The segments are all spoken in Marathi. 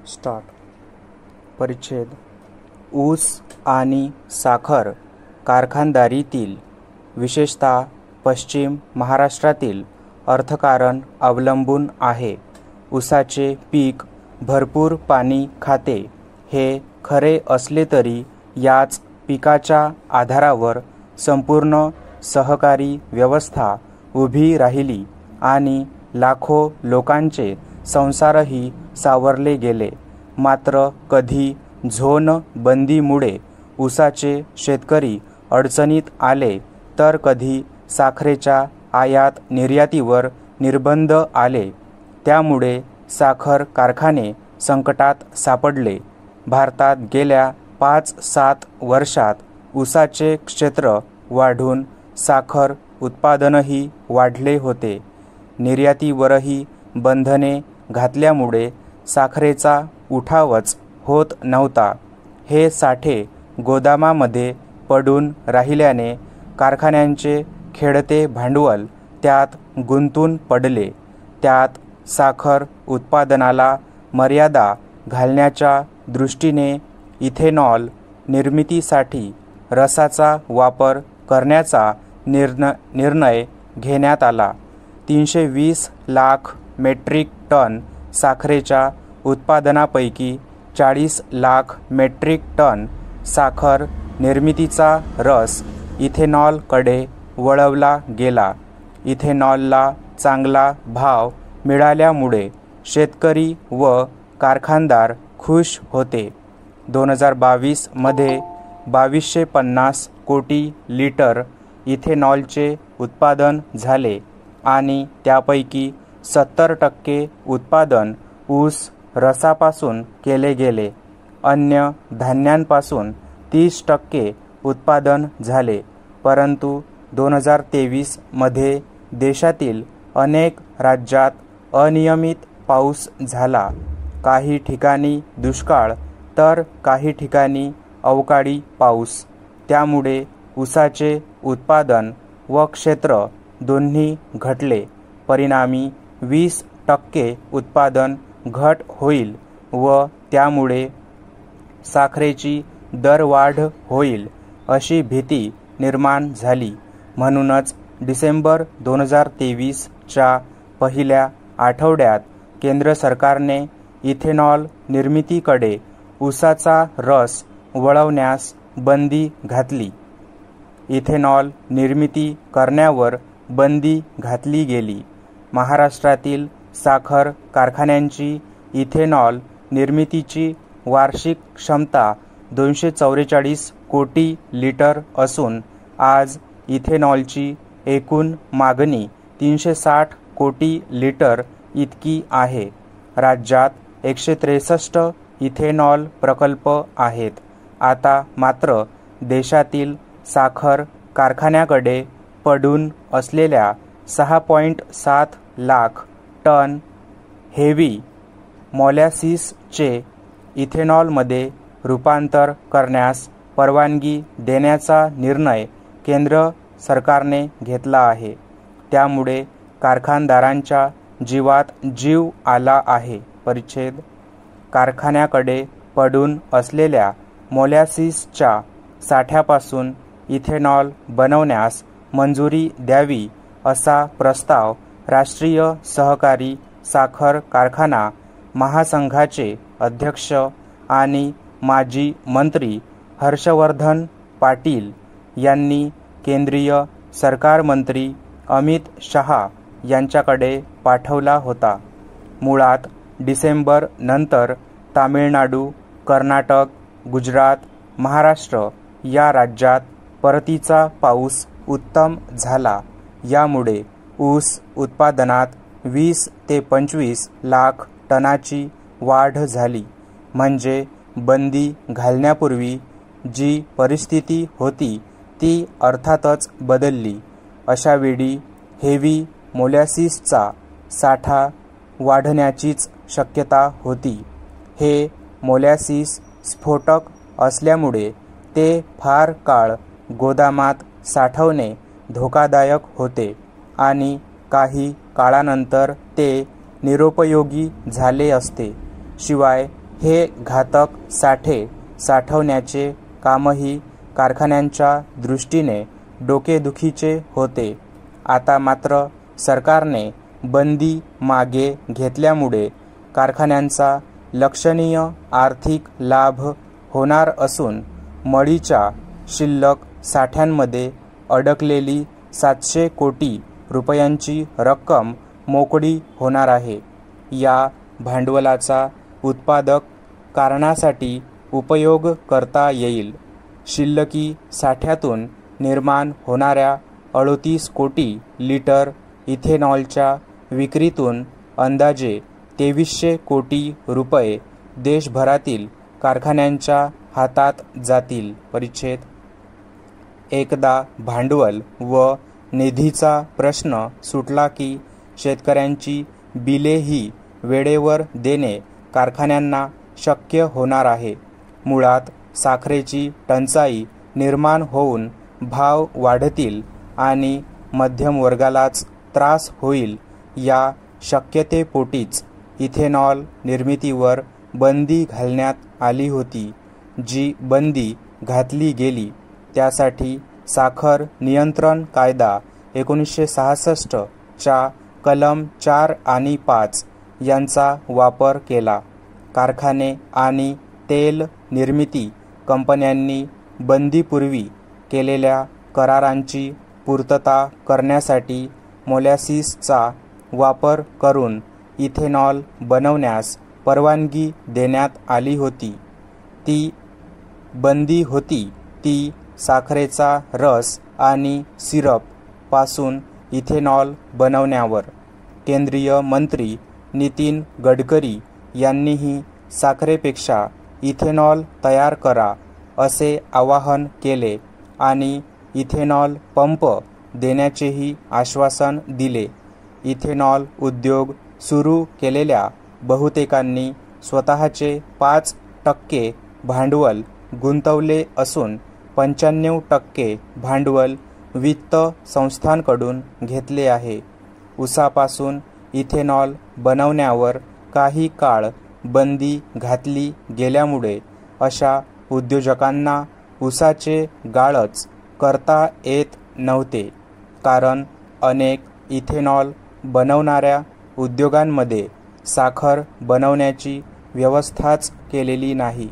स्टार्ट. परिच्छेद ऊस आणि साखर कारखानदारीतील विशेषतः पश्चिम महाराष्ट्रातील अर्थकारण अवलंबून आहे. ऊसाचे पीक भरपूर पाणी खाते हे खरे असले तरी याच पिकाच्या आधारावर संपूर्ण सहकारी व्यवस्था उभी राहिली आणि लाखो लोकांचे संसारही सावरले गेले. मात्र कधी झोन बंदीमुळे ऊसाचे शेतकरी अडचणीत आले तर कधी साखरेच्या आयात निर्यातीवर निर्बंध आले. त्यामुळे साखर कारखाने संकटात सापडले. भारतात गेल्या 5-7 वर्षात ऊसाचे क्षेत्र वाढून साखर उत्पादनही वाढले होते. निर्यातीवरही बंधने घातल्यामुळे साखरेचा उठावच होत नव्हता. हे साठे गोदामामध्ये पडून राहिल्याने कारखान्यांचे खेळते भांडवल त्यात गुंतून पडले. त्यात साखर उत्पादनाला मर्यादा घालण्याच्या दृष्टीने इथेनॉल निर्मितीसाठी रसाचा वापर करण्याचा निर्णय घेण्यात आला. 320 लाख मेट्रिक टन साखरेच्या उत्पादनापैकी 40 लाख मेट्रिक टन साखर निर्मितीचा रस इथेनॉलकडे वळवला गेला. इथेनॉलला चांगला भाव मिळाल्यामुळे शेतकरी व कारखानदार खुश होते. 2022 मध्ये 2250 कोटी लिटर इथेनॉलचे उत्पादन झाले आणि त्यापैकी 70% उत्पादन ऊस रसापासून केले गेले. अन्य धान्यांपासून 30% उत्पादन झाले. परंतु 2023 मध्ये देशातील अनेक राज्यात अनियमित पाऊस झाला. काही ठिकाणी दुष्काळ तर काही ठिकाणी अवकाळी पाऊस. त्यामुळे ऊसाचे उत्पादन व क्षेत्र दोन्ही घटले. परिणामी 20% उत्पादन घट होईल व त्यामुळे साखरेची दरवाढ होईल अशी भीती निर्माण झाली. म्हणूनच डिसेंबर 2023च्या पहिल्या आठवड्यात केंद्र सरकारने इथेनॉल निर्मितीकडे ऊसाचा रस वळवण्यास बंदी घातली. इथेनॉल निर्मिती करण्यावर बंदी घातली गेली. महाराष्ट्रातील साखर कारखान्यांची इथेनॉल निर्मितीची वार्षिक क्षमता 244 कोटी लिटर असून आज इथेनॉलची एकूण मागणी 360 कोटी लिटर इतकी आहे. राज्यात 163 इथेनॉल प्रकल्प आहेत. आता मात्र देशातील साखर कारखान्याकडे पडून असलेल्या 6.7 लाख टन हेवी मोलॅसिसचे इथेनॉलमध्ये रूपांतर करण्यास परवानगी देण्याचा निर्णय केंद्र सरकारने घेतला आहे. त्यामुळे कारखानदारांच्या जीवात जीव आला आहे. परिच्छेद कारखान्याकडे पडून असलेल्या मोलॅसिसच्या साठ्यापासून इथेनॉल बनवण्यास मंजुरी द्यावी असा प्रस्ताव राष्ट्रीय सहकारी साखर कारखाना महासंघाचे अध्यक्ष आणि माजी मंत्री हर्षवर्धन पाटील यांनी केंद्रीय सरकार मंत्री अमित शहा यांच्याकडे पाठवला होता. मुळात डिसेंबर नंतर तामिळनाडू, कर्नाटक, गुजरात, महाराष्ट्र या राज्यात परतीचा पाऊस उत्तम झाला. यामुळे ऊस उत्पादनात 20 ते 25 लाख टनाची वाढ झाली. म्हणजे बंदी घालण्यापूर्वी जी परिस्थिती होती ती अर्थातच बदलली. अशावेळी हेवी मोलॅसिसचा साठा वाढण्याचीच शक्यता होती. हे मोलॅसिस स्फोटक असल्यामुळे ते फार काळ गोदामात साठवणे धोकादायक होते आणि काही काळानंतर ते निरुपयोगी झाले असते. शिवाय हे घातक साठे साठवण्याचे कामही कारखान्यांच्या दृष्टीने डोकेदुखीचे होते. आता मात्र सरकारने बंदी मागे घेतल्यामुळे कारखान्यांचा लक्षणीय आर्थिक लाभ होणार असून मळीच्या शिल्लक साठ्यांमध्ये अडकलेली 700 कोटी रुपयांची रक्कम मोकळी होणार आहे. या भांडवलाचा उत्पादक कारणासाठी उपयोग करता येईल. शिल्लकी साठ्यातून निर्माण होणाऱ्या 38 कोटी लिटर इथेनॉलच्या विक्रीतून अंदाजे 2300 कोटी रुपये देशभरातील कारखान्यांच्या हातात जातील. परिच्छेद एकदा भांडवल व निधीचा प्रश्न सुटला की शेतकऱ्यांची बिलेही वेळेवर देणे कारखान्यांना शक्य होणार आहे. मुळात साखरेची टंचाई निर्माण होऊन भाव वाढतील आणि मध्यम वर्गालाच त्रास होईल. या शक्यतेपोटीच इथेनॉल निर्मितीवर बंदी घालण्यात आली होती. जी बंदी घातली गेली त्यासाठी साखर नियंत्रण कायदा 1966 च्या कलम 4 आणि 5 यांचा वापर केला. कारखाने आणि तेल निर्मिती कंपन्यांनी बंदीपूर्वी केलेल्या करारांची पूर्तता करण्यासाठी मोलॅसिसचा वापर करून इथेनॉल बनवण्यास परवानगी देण्यात आली होती. ती बंदी होती ती साखरेचा रस आणि सिरप पासून इथेनॉल बनवण्यावर. केंद्रीय मंत्री नितीन गडकरी यांनीही साखरेपेक्षा इथेनॉल तयार करा असे आवाहन केले आणि इथेनॉल पंप देण्याचेही आश्वासन दिले. इथेनॉल उद्योग सुरू केलेल्या बहुतेकांनी स्वतःचे 5% भांडवल गुंतवले असून 95% भांडवल वित्त संस्थांकडून घेतले आहे. ऊसापासून इथेनॉल बनवण्यावर काही काळ बंदी घातली गेल्यामुळे अशा उद्योजकांना ऊसाचे गाळच करता येत नव्हते, कारण अनेक इथेनॉल बनवणाऱ्या उद्योगांमध्ये साखर बनवण्याची व्यवस्थाच केलेली नाही.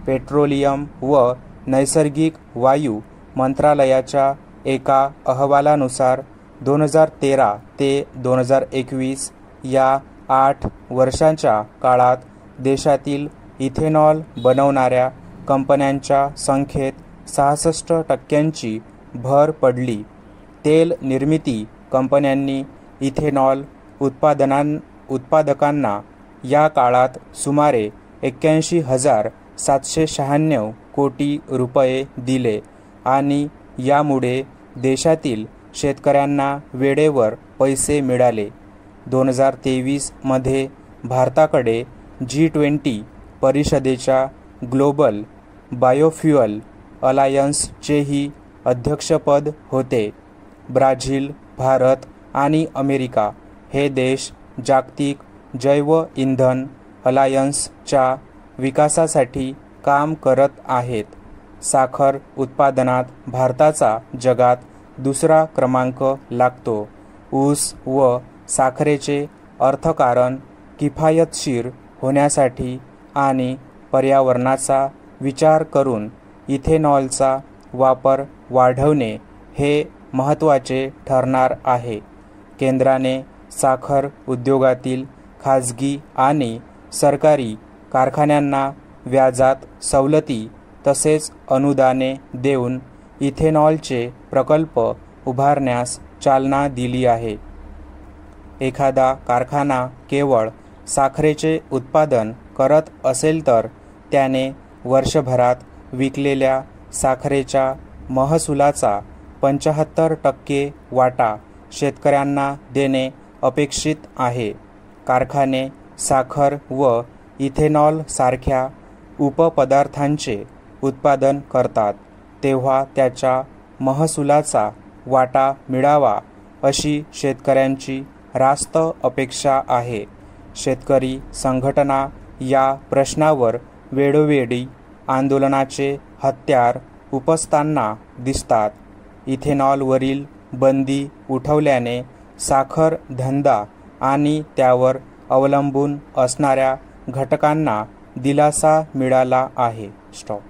पेट्रोलियम व नैसर्गिक वायू मंत्रालयाच्या एका अहवालानुसार 2013 ते 2021 या 8 वर्षांच्या काळात देशातील इथेनॉल बनवणाऱ्या कंपन्यांच्या संख्येत 66% भर पडली. तेल निर्मिती कंपन्यांनी इथेनॉल उत्पादकांना या काळात सुमारे 81,796 कोटी रुपये दिले आणि यामुळे देशातील शेतकऱ्यांना वेळेवर पैसे मिळाले. 2023 मध्ये भारताकडे G20 परिषदेच्या ग्लोबल बायोफ्युअल अलायन्सचेही अध्यक्षपद होते. ब्राझील, भारत आणि अमेरिका हे देश जागतिक जैव इंधन अलायन्सच्या विकासासाठी काम करत आहेत. साखर उत्पादनात भारताचा जगात दुसरा क्रमांक लागतो. ऊस व साखरेचे अर्थकारण किफायतशीर होण्यासाठी आणि पर्यावरणाचा विचार करून इथेनॉलचा वापर वाढवणे हे महत्त्वाचे ठरणार आहे. केंद्राने साखर उद्योगातील खाजगी आणि सरकारी कारखान्यांना व्याजात सवलती तसेच अनुदाने देऊन इथेनॉलचे प्रकल्प उभारण्यास चालना दिली आहे. एखादा कारखाना केवळ साखरेचे उत्पादन करत असेल तर त्याने वर्षभरात विकलेल्या साखरेच्या महसुलाचा 75% वाटा शेतकऱ्यांना देणे अपेक्षित आहे. कारखाने साखर व इथेनॉल सारख्या उपपदार्थांचे उत्पादन करतात तेव्हा त्याच्या महसुलाचा वाटा मिळावा अशी शेतकऱ्यांची रास्त अपेक्षा आहे. शेतकरी संघटना या प्रश्नावर वेळोवेळी आंदोलनाचे हत्यार उपसताना दिसतात. इथेनॉलवरील बंदी उठवल्याने साखर धंदा आणि त्यावर अवलंबून असणाऱ्या घटकांना दिलासा मिळाला आहे. स्टॉप.